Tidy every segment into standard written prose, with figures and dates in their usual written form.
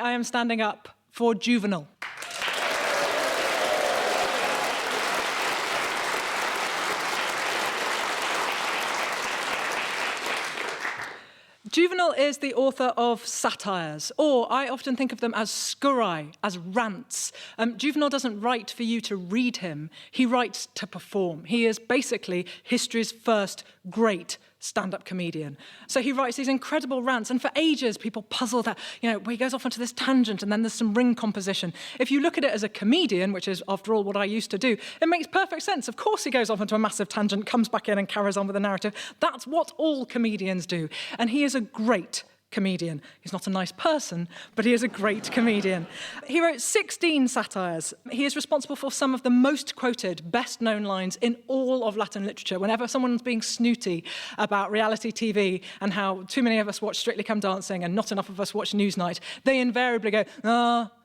I am standing up for Juvenal. Juvenal is the author of satires, or I often think of them as scurrai, as rants. Juvenal doesn't write for you to read him, he writes to perform. He is basically history's first great stand-up comedian. So he writes these incredible rants, and for ages people puzzle that, he goes off onto this tangent and then there's some ring composition. If you look at it as a comedian, which is after all what I used to do, it makes perfect sense. Of course he goes off onto a massive tangent, comes back in and carries on with the narrative. That's what all comedians do. And he is a great comedian. He's not a nice person, but he is a great comedian. He wrote 16 satires. He is responsible for some of the most quoted, best-known lines in all of Latin literature. Whenever someone's being snooty about reality TV and how too many of us watch Strictly Come Dancing and not enough of us watch Newsnight, they invariably go,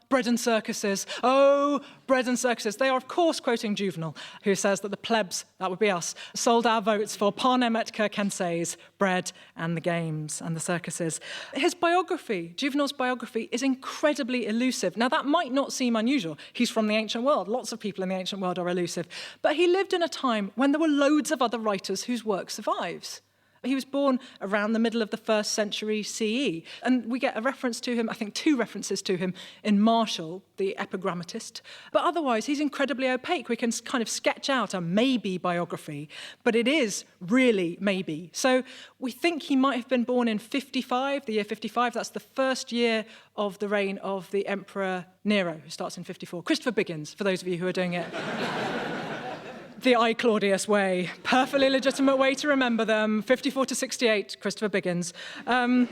bread and circuses. Oh, bread and circuses. They are, of course, quoting Juvenal, who says that the plebs, that would be us, sold our votes for panem et circenses, bread and the games and the circuses. His biography, Juvenal's biography, is incredibly elusive. Now, that might not seem unusual. He's from the ancient world. Lots of people in the ancient world are elusive. But he lived in a time when there were loads of other writers whose work survives. He was born around the middle of the 1st century CE, and we get a reference to him, I think 2 references to him, in Martial, the epigrammatist. But otherwise, he's incredibly opaque. We can kind of sketch out a maybe biography, but it is really maybe. So we think he might have been born in 55, the year 55. That's the first year of the reign of the Emperor Nero, who starts in 54. Christopher Biggins, for those of you who are doing it the I. Claudius way. Perfectly legitimate way to remember them. 54 to 68, Christopher Biggins. And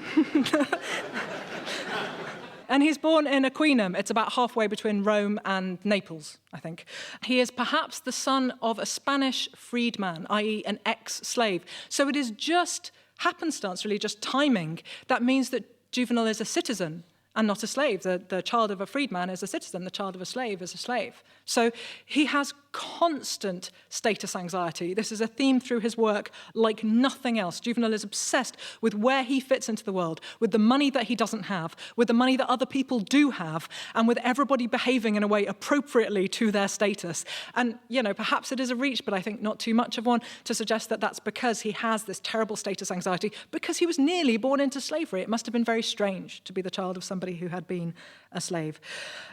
he's born in Aquinum. It's about halfway between Rome and Naples, I think. He is perhaps the son of a Spanish freedman, i.e. an ex-slave. So it is just happenstance, really, just timing. That means that Juvenal is a citizen and not a slave. The child of a freedman is a citizen. The child of a slave is a slave. So he has constant status anxiety. This is a theme through his work like nothing else. Juvenal is obsessed with where he fits into the world, with the money that he doesn't have, with the money that other people do have, and with everybody behaving in a way appropriately to their status. And, perhaps it is a reach, but I think not too much of one, to suggest that that's because he has this terrible status anxiety, because he was nearly born into slavery. It must have been very strange to be the child of somebody who had been a slave.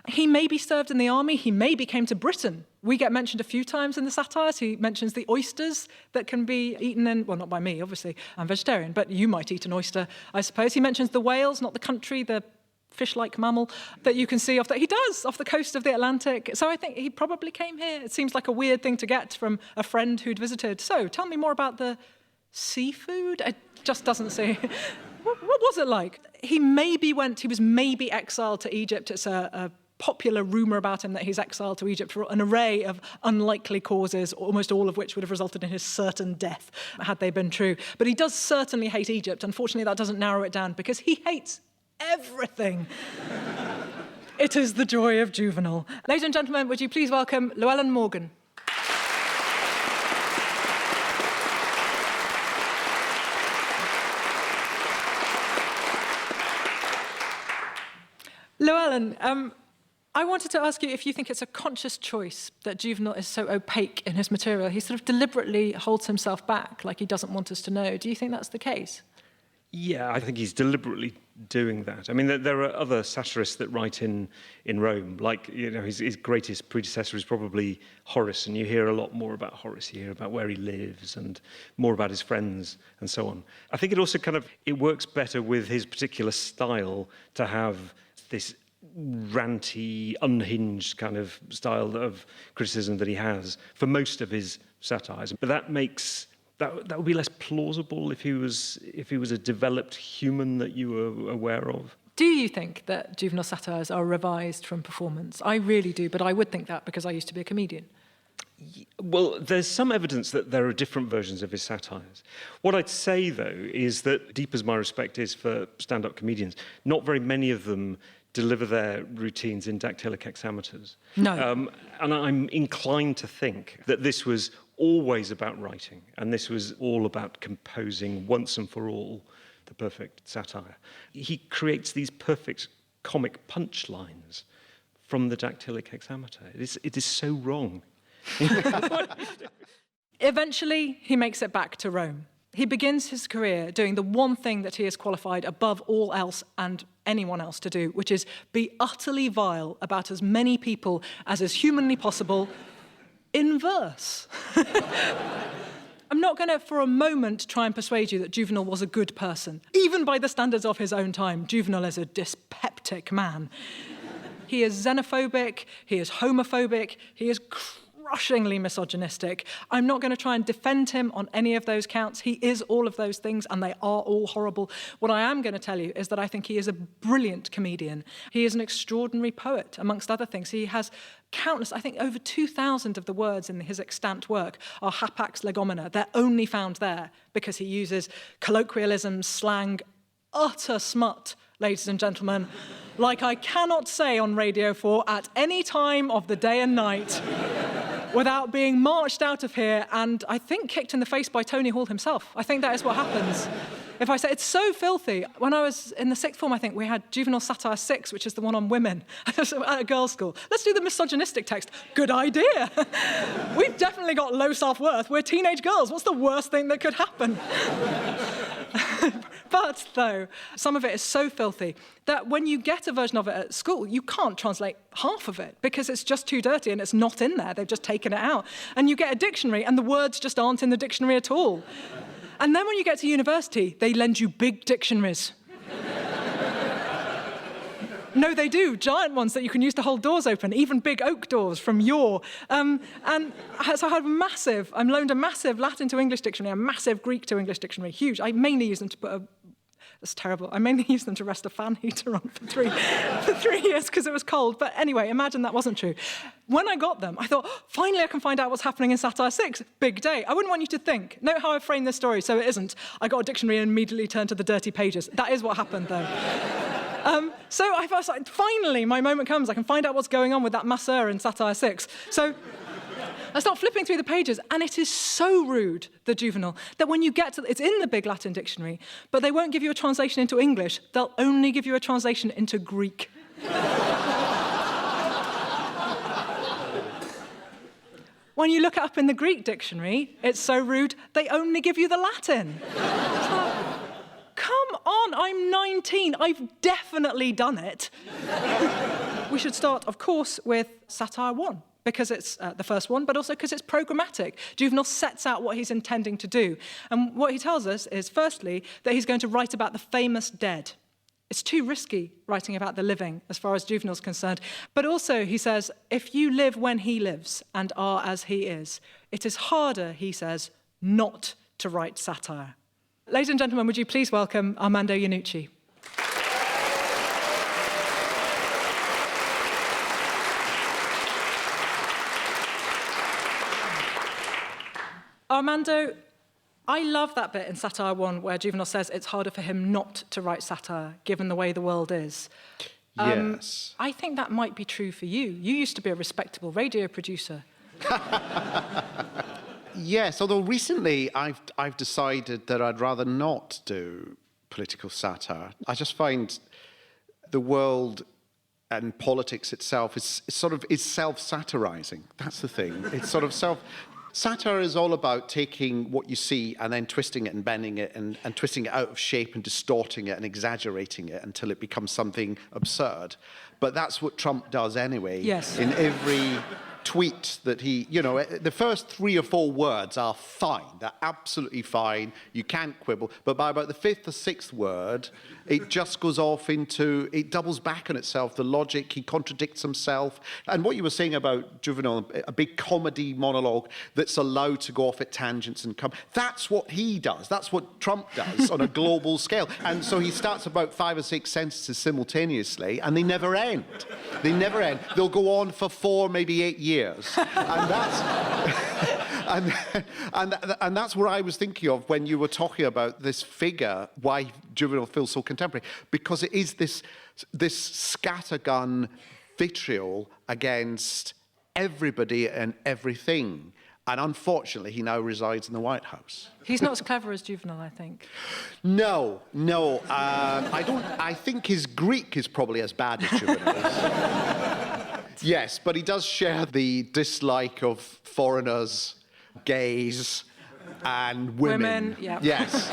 He maybe served in the army. He maybe came to Britain. We get mentioned a few times in the satires. He mentions the oysters that can be eaten in, well, not by me, obviously. I'm vegetarian, but you might eat an oyster, I suppose. He mentions the whales, not the country, the fish-like mammal that you can see off the coast of the Atlantic. So I think he probably came here. It seems like a weird thing to get from a friend who'd visited. So tell me more about the seafood. It just doesn't say. What was it like? He was maybe exiled to Egypt. It's a popular rumour about him that he's exiled to Egypt for an array of unlikely causes, almost all of which would have resulted in his certain death, had they been true. But he does certainly hate Egypt. Unfortunately, that doesn't narrow it down, because he hates everything. It is the joy of Juvenal. Ladies and gentlemen, would you please welcome Llewellyn Morgan. Llewellyn, I wanted to ask you if you think it's a conscious choice that Juvenal is so opaque in his material. He sort of deliberately holds himself back, like he doesn't want us to know. Do you think that's the case? Yeah, I think he's deliberately doing that. I mean, there are other satirists that write in Rome, like, his greatest predecessor is probably Horace, and you hear a lot more about Horace. You hear about where he lives and more about his friends and so on. I think it also it works better with his particular style to have this ranty, unhinged kind of style of criticism that he has for most of his satires. But that would be less plausible if he was a developed human that you were aware of. Do you think that Juvenal satires are revised from performance? I really do, but I would think that because I used to be a comedian. Well, there's some evidence that there are different versions of his satires. What I'd say, though, is that, deep as my respect is for stand-up comedians, not very many of them deliver their routines in dactylic hexameters. No. And I'm inclined to think that this was always about writing, and this was all about composing once and for all the perfect satire. He creates these perfect comic punchlines from the dactylic hexameter. It is so wrong. Eventually, he makes it back to Rome. He begins his career doing the one thing that he is qualified above all else and anyone else to do, which is be utterly vile about as many people as is humanly possible in verse. I'm not going to, for a moment, try and persuade you that Juvenal was a good person. Even by the standards of his own time, Juvenal is a dyspeptic man. He is xenophobic, he is homophobic, he is crushingly misogynistic. I'm not going to try and defend him on any of those counts. He is all of those things, and they are all horrible. What I am going to tell you is that I think he is a brilliant comedian. He is an extraordinary poet, amongst other things. He has countless, I think over 2,000 of the words in his extant work are hapax legomena. They're only found there because he uses colloquialisms, slang, utter smut, ladies and gentlemen, like I cannot say on Radio 4 at any time of the day and night without being marched out of here and I think kicked in the face by Tony Hall himself. I think that is what happens. If I say, it's so filthy. When I was in the sixth form, I think, we had Juvenal Satire 6, which is the one on women, at a girls' school. Let's do the misogynistic text. Good idea. We've definitely got low self-worth. We're teenage girls. What's the worst thing that could happen? But, though, some of it is so filthy that when you get a version of it at school, you can't translate half of it because it's just too dirty and it's not in there. They've just taken it out. And you get a dictionary and the words just aren't in the dictionary at all. And then when you get to university, they lend you big dictionaries. No, they do, giant ones that you can use to hold doors open, even big oak doors from yore. And so I'm loaned a massive Latin to English dictionary, a massive Greek to English dictionary, huge. I mainly use them to put that's terrible. I mainly used them to rest a fan heater on for 3 years because it was cold. But anyway, imagine that wasn't true. When I got them, I thought, finally I can find out what's happening in Satire 6. Big day. I wouldn't want you to think. Note how I framed this story so it isn't. I got a dictionary and immediately turned to the dirty pages. That is what happened, though. So I was like, finally, my moment comes. I can find out what's going on with that masseur in Satire 6. So I start flipping through the pages, and it is so rude, the Juvenal, that when you get to it's in the big Latin dictionary, but they won't give you a translation into English. They'll only give you a translation into Greek. When you look it up in the Greek dictionary, it's so rude, they only give you the Latin. Come on, I'm 19. I've definitely done it. We should start, of course, with Satire 1, because it's the first one, but also because it's programmatic. Juvenal sets out what he's intending to do. And what he tells us is, firstly, that he's going to write about the famous dead. It's too risky writing about the living, as far as Juvenal's concerned. But also, he says, if you live when he lives and are as he is, it is harder, he says, not to write satire. Ladies and gentlemen, would you please welcome Armando Iannucci. Armando, I love that bit in Satire 1 where Juvenal says it's harder for him not to write satire, given the way the world is. Yes. I think that might be true for you. You used to be a respectable radio producer. Yes, although recently I've decided that I'd rather not do political satire. I just find the world and politics itself is self-satirizing. That's the thing. It's sort of Satire is all about taking what you see and then twisting it and bending it and twisting it out of shape and distorting it and exaggerating it until it becomes something absurd. But that's what Trump does anyway. Yes. In every tweet that he, the first 3 or 4 words are fine. They're absolutely fine. You can't quibble. But by about the 5th or 6th word, it just goes off it doubles back on itself, the logic, he contradicts himself. And what you were saying about Juvenal, a big comedy monologue that's allowed to go off at tangents and that's what he does. That's what Trump does on a global scale. And so he starts about 5 or 6 sentences simultaneously, and they never end. They never end. They'll go on for 4, maybe 8 years. And that's what I was thinking of when you were talking about this figure, why Juvenal feels so contemporary, because it is this scattergun vitriol against everybody and everything. And unfortunately, he now resides in the White House. He's not as clever as Juvenal, I think. No. I think his Greek is probably as bad as Juvenal's. Yes, but he does share the dislike of foreigners, gays, and women. Yeah. Yes.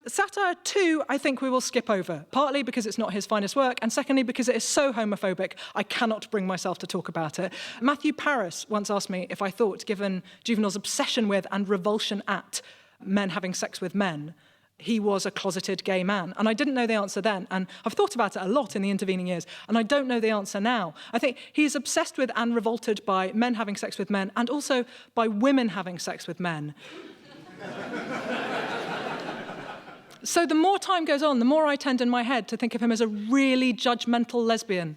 Satire 2, I think we will skip over, partly because it's not his finest work, and secondly because it is so homophobic, I cannot bring myself to talk about it. Matthew Paris once asked me if I thought, given Juvenal's obsession with and revulsion at men having sex with men, he was a closeted gay man. And I didn't know the answer then, and I've thought about it a lot in the intervening years, and I don't know the answer now. I think he's obsessed with and revolted by men having sex with men, and also by women having sex with men. So the more time goes on, the more I tend in my head to think of him as a really judgmental lesbian.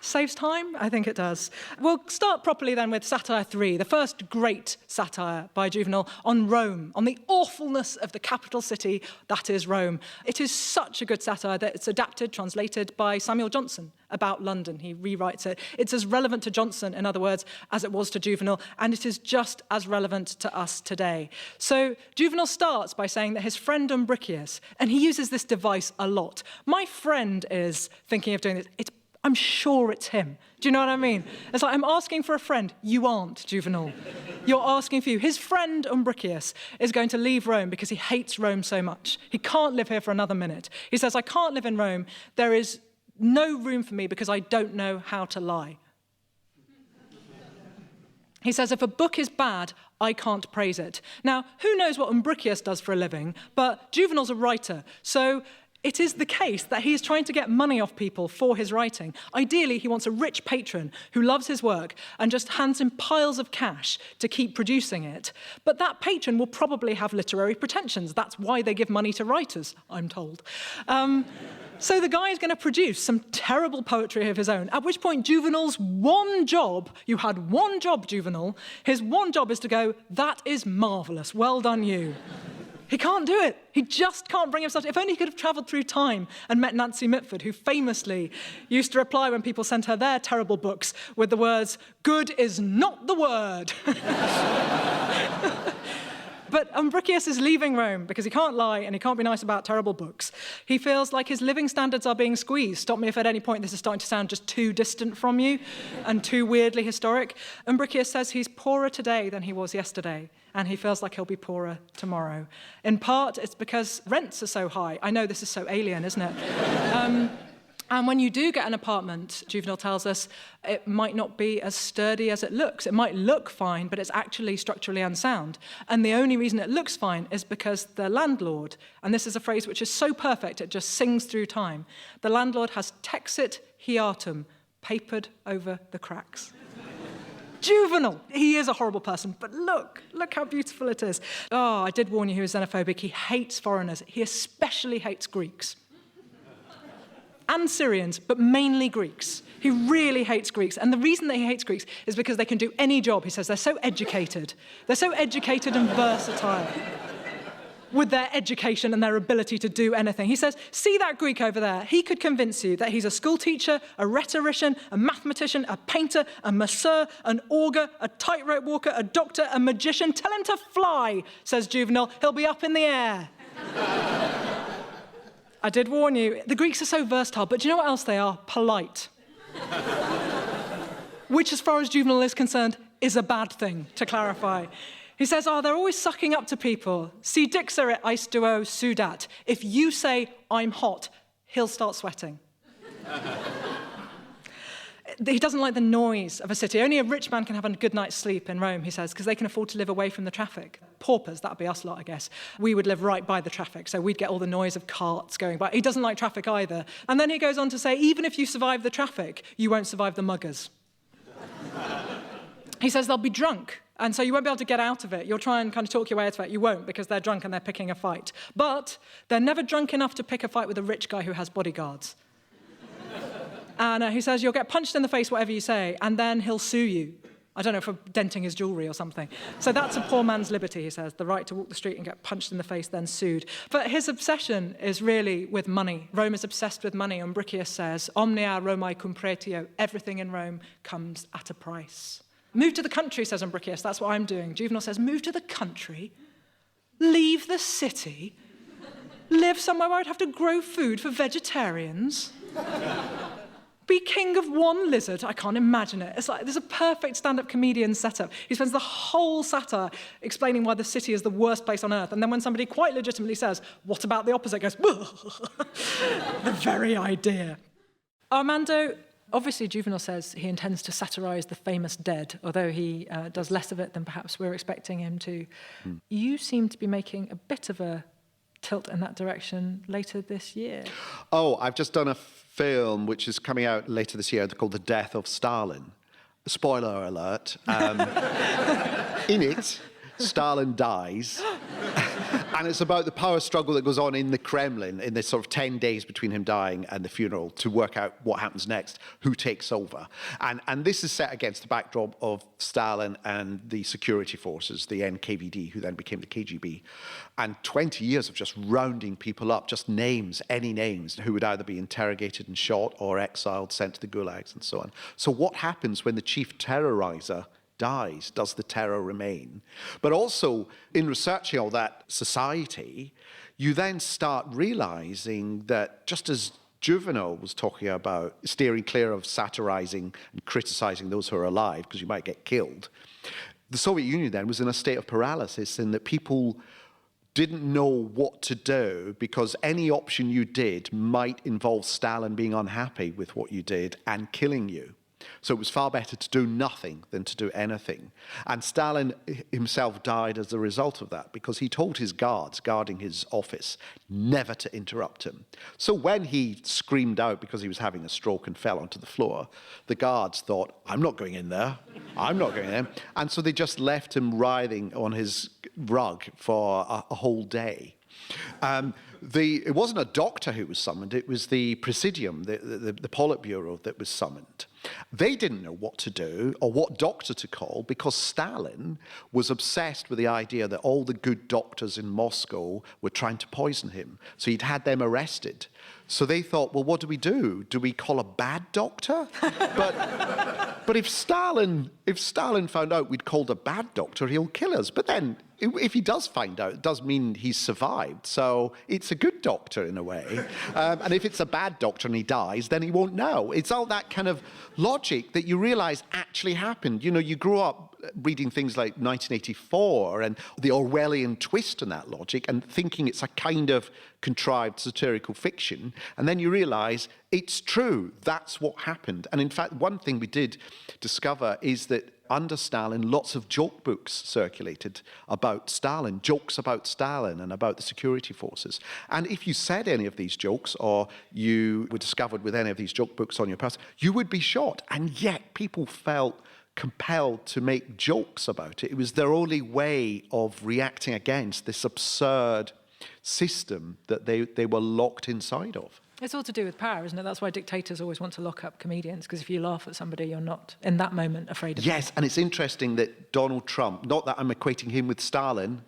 Saves time? I think it does. We'll start properly then with Satire 3, the first great satire by Juvenal on Rome, on the awfulness of the capital city that is Rome. It is such a good satire that it's adapted, translated by Samuel Johnson about London. He rewrites it. It's as relevant to Johnson, in other words, as it was to Juvenal, and it is just as relevant to us today. So Juvenal starts by saying that his friend Umbricius, and he uses this device a lot. My friend is thinking of doing this. I'm sure it's him. Do you know what I mean? It's like, I'm asking for a friend. You aren't, Juvenal. You're asking for you. His friend Umbricius is going to leave Rome because he hates Rome so much. He can't live here for another minute. He says, I can't live in Rome. There is no room for me because I don't know how to lie. He says, if a book is bad, I can't praise it. Now, who knows what Umbricius does for a living, but Juvenal's a writer, so it is the case that he is trying to get money off people for his writing. Ideally, he wants a rich patron who loves his work and just hands him piles of cash to keep producing it. But that patron will probably have literary pretensions. That's why they give money to writers, I'm told. So the guy is going to produce some terrible poetry of his own, at which point Juvenal's one job, you had one job, Juvenal, his one job is to go, that is marvellous, well done you. He can't do it. He just can't bring himself to. If only he could have travelled through time and met Nancy Mitford, who famously used to reply when people sent her their terrible books with the words, good is not the word. But Umbricius is leaving Rome because he can't lie and he can't be nice about terrible books. He feels like his living standards are being squeezed. Stop me if at any point this is starting to sound just too distant from you and too weirdly historic. Umbricius says he's poorer today than he was yesterday, and he feels like he'll be poorer tomorrow. In part, it's because rents are so high. I know this is so alien, isn't it? And when you do get an apartment, Juvenal tells us, it might not be as sturdy as it looks. It might look fine, but it's actually structurally unsound. And the only reason it looks fine is because the landlord, and this is a phrase which is so perfect, it just sings through time, the landlord has texit hiatum, papered over the cracks. Juvenal, he is a horrible person, but look how beautiful it is. Oh, I did warn you he was xenophobic. He hates foreigners. He especially hates Greeks. And Syrians, but mainly Greeks. He really hates Greeks. And the reason that he hates Greeks is because they can do any job. He says they're so educated. They're so educated and versatile with their education and their ability to do anything. He says, see that Greek over there? He could convince you that he's a school teacher, a rhetorician, a mathematician, a painter, a masseur, an augur, a tightrope walker, a doctor, a magician. Tell him to fly, says Juvenal. He'll be up in the air. I did warn you, the Greeks are so versatile, but do you know what else they are? Polite. Which, as far as Juvenal is concerned, is a bad thing, to clarify. He says, they're always sucking up to people. Si dixerit eis duo sudat. If you say, I'm hot, he'll start sweating. He doesn't like the noise of a city. Only a rich man can have a good night's sleep in Rome, he says, because they can afford to live away from the traffic. Paupers, that'd be us lot, I guess. We would live right by the traffic, so we'd get all the noise of carts going by. He doesn't like traffic either. And then he goes on to say, even if you survive the traffic, you won't survive the muggers. He says they'll be drunk, and so you won't be able to get out of it. You'll try and kind of talk your way out of it. You won't, because they're drunk and they're picking a fight. But they're never drunk enough to pick a fight with a rich guy who has bodyguards. And he says, you'll get punched in the face, whatever you say, and then he'll sue you. I don't know, for denting his jewellery or something. So that's a poor man's liberty, he says, the right to walk the street and get punched in the face, then sued. But his obsession is really with money. Rome is obsessed with money. Umbricius says, omnia Romae cum pretio, everything in Rome comes at a price. Move to the country, says Umbricius, that's what I'm doing. Juvenal says, move to the country, leave the city, live somewhere where I'd have to grow food for vegetarians. Be king of one lizard, I can't imagine it. It's like, there's a perfect stand-up comedian setup. He spends the whole satire explaining why the city is the worst place on earth, and then when somebody quite legitimately says, what about the opposite, goes, the very idea. Armando, obviously Juvenal says he intends to satirise the famous dead, although he does less of it than perhaps we're expecting him to. You seem to be making a bit of a tilt in that direction later this year. Oh, I've just done a film which is coming out later this year called The Death of Stalin. Spoiler alert. In it, Stalin dies. And it's about the power struggle that goes on in the Kremlin in this sort of 10 days between him dying and the funeral to work out what happens next, who takes over. And this is set against the backdrop of Stalin and the security forces, the NKVD, who then became the KGB. And 20 years of just rounding people up, just names, any names, who would either be interrogated and shot or exiled, sent to the gulags and so on. So what happens when the chief terrorizer dies? Does the terror remain? But also, in researching all that society, you then start realizing that just as Juvenal was talking about steering clear of satirizing and criticizing those who are alive because you might get killed, the Soviet Union then was in a state of paralysis in that people didn't know what to do because any option you did might involve Stalin being unhappy with what you did and killing you. So it was far better to do nothing than to do anything. And Stalin himself died as a result of that because he told his guards guarding his office never to interrupt him. So when he screamed out because he was having a stroke and fell onto the floor, the guards thought, I'm not going in there. I'm not going in. And so they just left him writhing on his rug for a whole day. It wasn't a doctor who was summoned, it was the Presidium, the Politburo that was summoned. They didn't know what to do or what doctor to call because Stalin was obsessed with the idea that all the good doctors in Moscow were trying to poison him. So he'd had them arrested. So they thought, well, what do we do? Do we call a bad doctor? But if Stalin found out we'd called a bad doctor, he'll kill us. But then if he does find out, it does mean he's survived. So it's a good doctor in a way. And if it's a bad doctor and he dies, then he won't know. It's all that kind of logic that you realize actually happened. You know, you grew up reading things like 1984 and the Orwellian twist in that logic and thinking it's a kind of contrived satirical fiction. And then you realize it's true. That's what happened. And in fact, one thing we did discover is that under Stalin, lots of joke books circulated about Stalin, jokes about Stalin and about the security forces. And if you said any of these jokes or you were discovered with any of these joke books on your person, you would be shot. And yet people felt compelled to make jokes about it. It was their only way of reacting against this absurd system that they were locked inside of. It's all to do with power, isn't it? That's why dictators always want to lock up comedians, because if you laugh at somebody, you're not, in that moment, afraid of them. Yes, and it's interesting that Donald Trump, not that I'm equating him with Stalin,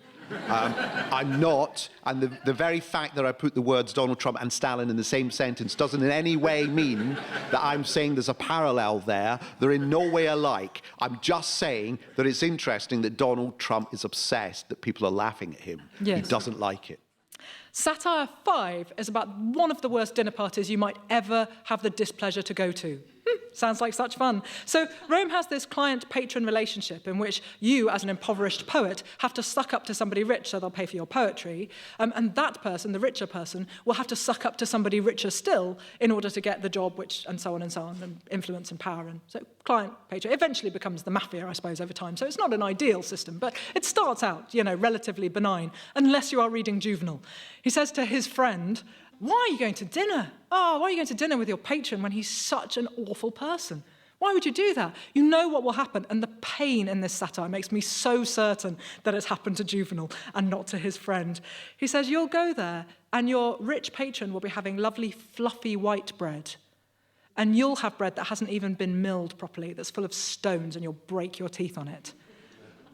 I'm not, and the very fact that I put the words Donald Trump and Stalin in the same sentence doesn't in any way mean that I'm saying there's a parallel there. They're in no way alike. I'm just saying that it's interesting that Donald Trump is obsessed that people are laughing at him. Yes. He doesn't like it. Satire 5 is about one of the worst dinner parties you might ever have the displeasure to go to. Sounds like such fun. So Rome has this client-patron relationship in which you, as an impoverished poet, have to suck up to somebody rich so they'll pay for your poetry, and that person, the richer person, will have to suck up to somebody richer still in order to get the job, and so on, and influence and power. And so client-patron eventually becomes the mafia, I suppose, over time. So it's not an ideal system, but it starts out, relatively benign, unless you are reading Juvenal. He says to his friend, why are you going to dinner? Oh, why are you going to dinner with your patron when he's such an awful person? Why would you do that? You know what will happen, and the pain in this satire makes me so certain that it's happened to Juvenal and not to his friend. He says, you'll go there, and your rich patron will be having lovely, fluffy white bread. and you'll have bread that hasn't even been milled properly, that's full of stones, and you'll break your teeth on it.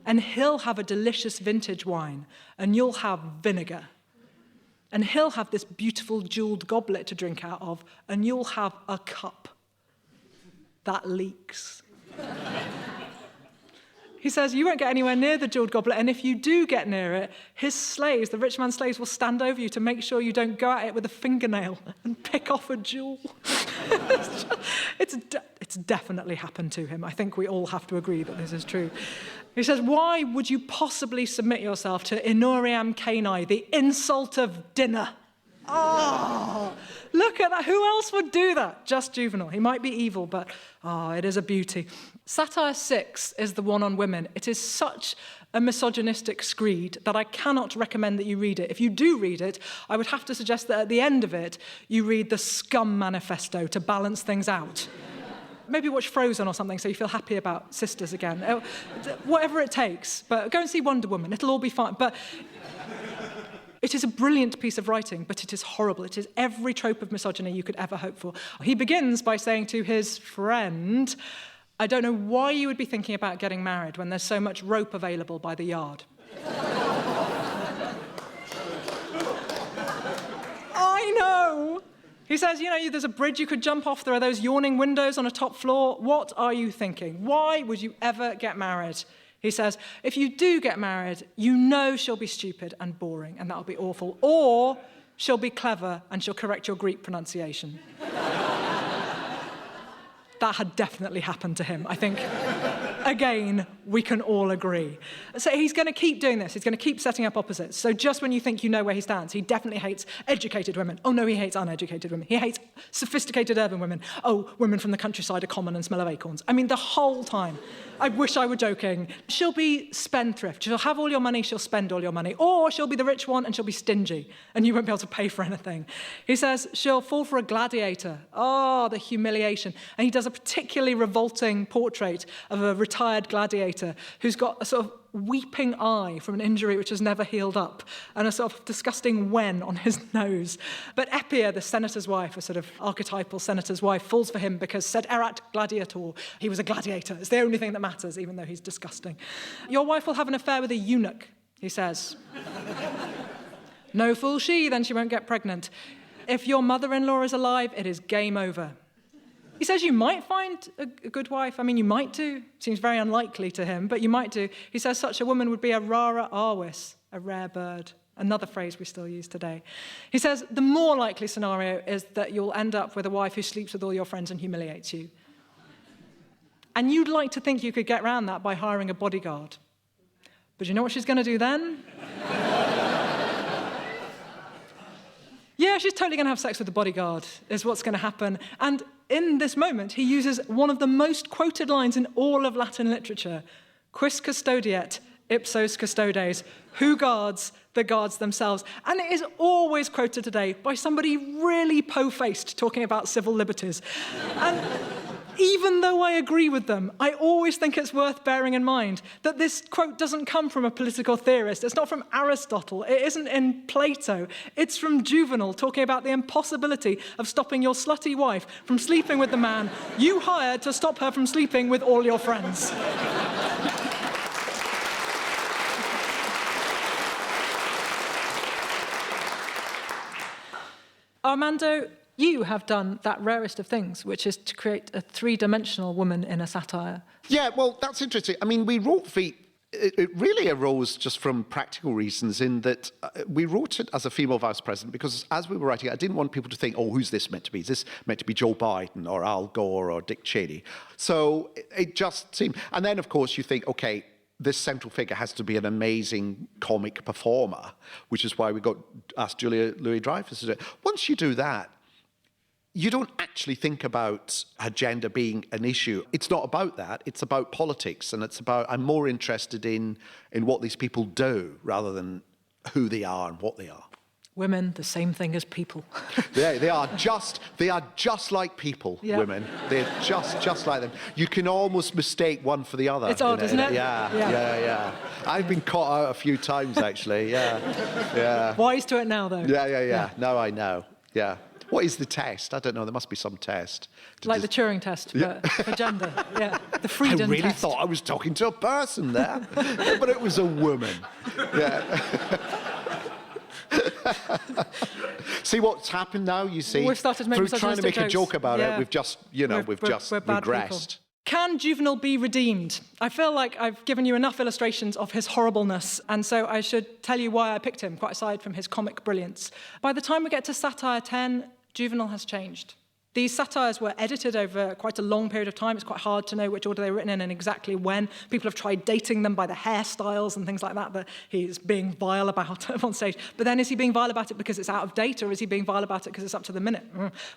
And he'll have a delicious vintage wine, and you'll have vinegar. And he'll have this beautiful jeweled goblet to drink out of, and you'll have a cup that leaks. He says, you won't get anywhere near the jeweled goblet, and if you do get near it, his slaves, the rich man's slaves, will stand over you to make sure you don't go at it with a fingernail and pick off a jewel. It's definitely happened to him. I think we all have to agree that this is true. He says, why would you possibly submit yourself to Inuriam Caini, the insult of dinner? Oh, look at that. Who else would do that? Just Juvenal. He might be evil, but it is a beauty. Satire 6 is the one on women. It is such a misogynistic screed that I cannot recommend that you read it. If you do read it, I would have to suggest that at the end of it, you read the Scum Manifesto to balance things out. Maybe watch Frozen or something so you feel happy about sisters again. Whatever it takes. But go and see Wonder Woman. It'll all be fine. But it is a brilliant piece of writing, but it is horrible. It is every trope of misogyny you could ever hope for. He begins by saying to his friend, I don't know why you would be thinking about getting married when there's so much rope available by the yard. I know. He says, there's a bridge you could jump off. There are those yawning windows on a top floor. What are you thinking? Why would you ever get married? He says, if you do get married, she'll be stupid and boring, and that'll be awful. Or she'll be clever and she'll correct your Greek pronunciation. That had definitely happened to him, I think. Again, we can all agree. So he's going to keep doing this. He's going to keep setting up opposites. So just when you think you know where he stands, he definitely hates educated women. Oh, no, he hates uneducated women. He hates sophisticated urban women. Oh, women from the countryside are common and smell of acorns. I mean, the whole time. I wish I were joking. She'll be spendthrift. She'll have all your money, she'll spend all your money. Or she'll be the rich one and she'll be stingy, and you won't be able to pay for anything. He says she'll fall for a gladiator. Oh, the humiliation. And he does a particularly revolting portrait of a retired gladiator who's got a sort of weeping eye from an injury which has never healed up, and a sort of disgusting wen on his nose. But Epia, the senator's wife, a sort of archetypal senator's wife, falls for him because sed erat gladiator. He was a gladiator. It's the only thing that matters, even though he's disgusting. Your wife will have an affair with a eunuch, he says. No fool she, then she won't get pregnant. If your mother-in-law is alive, it is game over. He says you might find a good wife. I mean, you might do. Seems very unlikely to him, but you might do. He says such a woman would be a rara avis, a rare bird, another phrase we still use today. He says the more likely scenario is that you'll end up with a wife who sleeps with all your friends and humiliates you. And you'd like to think you could get around that by hiring a bodyguard. But you know what she's going to do then? Yeah, she's totally going to have sex with the bodyguard, is what's going to happen. And in this moment, he uses one of the most quoted lines in all of Latin literature. Quis custodiet, ipsos custodes. Who guards? The guards themselves. And it is always quoted today by somebody really po-faced talking about civil liberties. And even though I agree with them, I always think it's worth bearing in mind that this quote doesn't come from a political theorist. It's not from Aristotle. It isn't in Plato. It's from Juvenal, talking about the impossibility of stopping your slutty wife from sleeping with the man you hired to stop her from sleeping with all your friends. Armando, you have done that rarest of things, which is to create a three-dimensional woman in a satire. Yeah, well, that's interesting. I mean, we wrote Feet. It really arose just from practical reasons in that we wrote it as a female vice president because as we were writing it, I didn't want people to think, oh, who's this meant to be? Is this meant to be Joe Biden or Al Gore or Dick Cheney? So it just seemed... And then, of course, you think, OK, this central figure has to be an amazing comic performer, which is why we asked Julia Louis-Dreyfus to do it. Once you do that, you don't actually think about her gender being an issue. It's not about that. It's about politics, and it's about I'm more interested in what these people do rather than who they are and what they are. Women, the same thing as people. They are just like people, yeah. Women. They're just like them. You can almost mistake one for the other. It's odd, isn't it? Yeah. I've been caught out a few times, actually. Yeah. Wise to it now, though. Yeah. Now I know. Yeah. What is the test? I don't know. There must be some test. Like the Turing test, but for gender. Yeah, the freedom I really test. thought I was talking to a person there, but it was a woman. Yeah. See what's happened now? You see, We've started to make through trying to make a jokes. joke about Yeah. it, we've just, We're bad people. regressed. Can Juvenal be redeemed? I feel like I've given you enough illustrations of his horribleness, and so I should tell you why I picked him, quite aside from his comic brilliance. By the time we get to Satire 10, Juvenal has changed. These satires were edited over quite a long period of time. It's quite hard to know which order they were written in and exactly when. People have tried dating them by the hairstyles and things like that he's being vile about on stage. But then is he being vile about it because it's out of date, or is he being vile about it because it's up to the minute?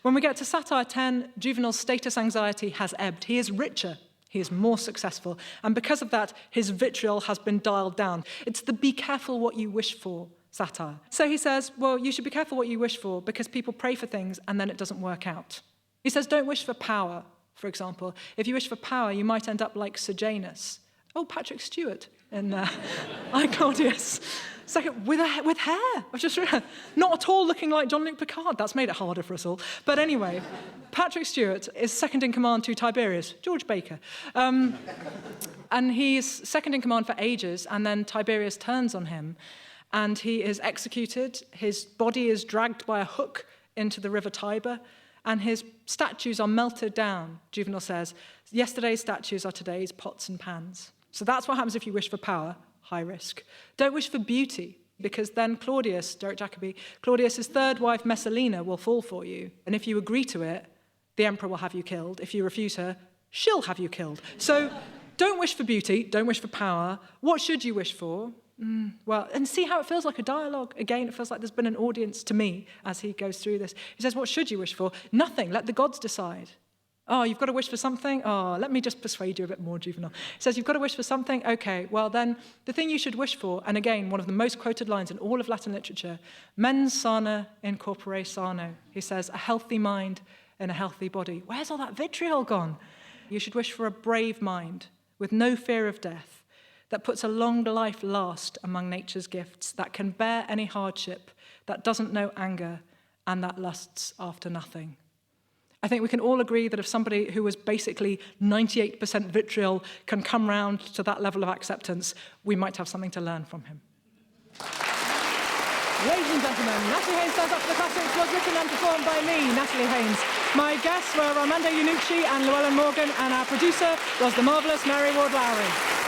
When we get to Satire 10, Juvenal's status anxiety has ebbed. He is richer. He is more successful. And because of that, his vitriol has been dialed down. It's the be careful what you wish for satire. So he says, well, you should be careful what you wish for because people pray for things and then it doesn't work out. He says, don't wish for power, for example. If you wish for power, you might end up like Sejanus. Oh, Patrick Stewart in I, Claudius. Second, with hair. I've just realized. Not at all looking like Jean-Luc Picard. That's made it harder for us all. But anyway, Patrick Stewart is second in command to Tiberius, George Baker. And he's second in command for ages, and then Tiberius turns on him, and he is executed. His body is dragged by a hook into the river Tiber, and his statues are melted down, Juvenal says. Yesterday's statues are today's pots and pans. So that's what happens if you wish for power, high risk. Don't wish for beauty, because then Claudius, Derek Jacobi, Claudius's third wife, Messalina, will fall for you. And if you agree to it, the emperor will have you killed. If you refuse her, she'll have you killed. So don't wish for beauty, don't wish for power. What should you wish for? Well, and see how it feels like a dialogue. Again, it feels like there's been an audience to me as he goes through this. He says, what should you wish for? Nothing. Let the gods decide. Oh, you've got to wish for something? Oh, let me just persuade you a bit more, Juvenal. He says, you've got to wish for something? Okay, well then, the thing you should wish for, and again, one of the most quoted lines in all of Latin literature, mens sana in corpore sano. He says, a healthy mind in a healthy body. Where's all that vitriol gone? You should wish for a brave mind with no fear of death, that puts a long life last among nature's gifts, that can bear any hardship, that doesn't know anger, and that lusts after nothing. I think we can all agree that if somebody who was basically 98% vitriol can come round to that level of acceptance, we might have something to learn from him. Ladies and gentlemen, Natalie Haynes Stands Up for the Classics was written and performed by me, Natalie Haynes. My guests were Armando Iannucci and Llewellyn Llewelyn, and our producer was the marvellous Mary Ward Lowry.